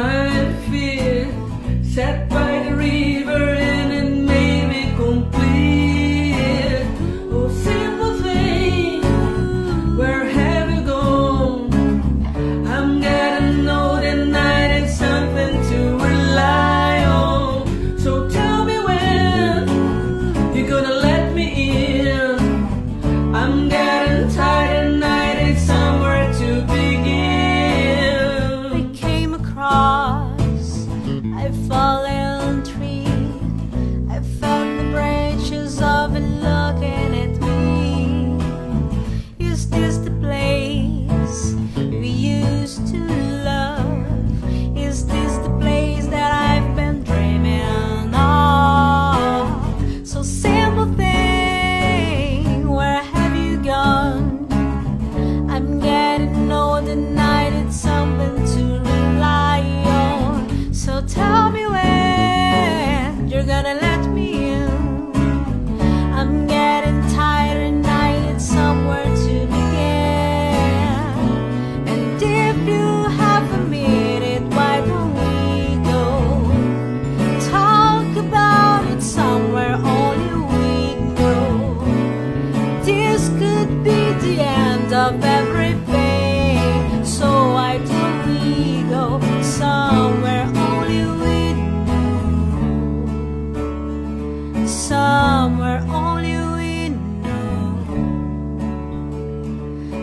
my feet, sat by the river and it made me complete. Oh, simple thing, where have you gone? I'm getting old and I need something to rely on. So tell me when you're gonna let me in. I'm getting tired and I need somewhere to begin. I came across a fallen tree. I felt the branches of it looking at me. Is this the place we used to love? Is this the place that I've been dreaming of? So simple thing, where have you gone? I'm getting old and I need something to rely on. So tell me when you're gonna let me in. I'm getting tired and I need somewhere to begin. And if you have a minute, why don't we go talk about it somewhere only we know? This could be the end of everything. So why don't we go somewhere only we know? Somewhere only we know.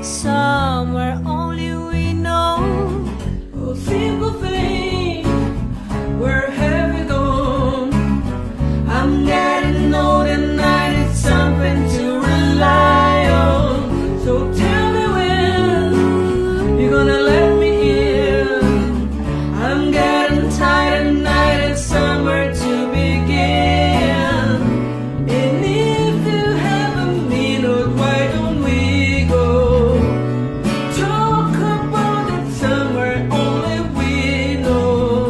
Somewhere only we know. Oh, simple thing, where have you gone? I'm getting old and I need something to rely on. So tell me when you're gonna let me in. I'm getting tired and I need somewhere to begin. And if you have a minute, why don't we go talk about it somewhere only we know?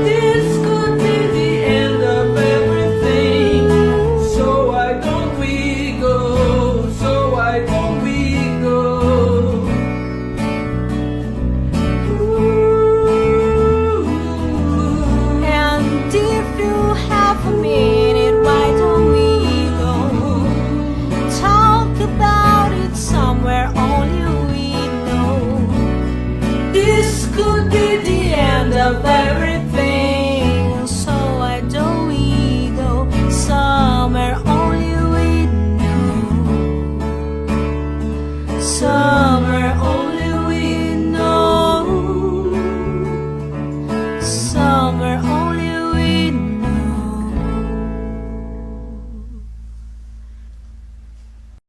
This could be the end of everything. So why don't we go? So why don't we go? And if you have a minute, why don't we go talk about it somewhere only we know? This could be the end of everything.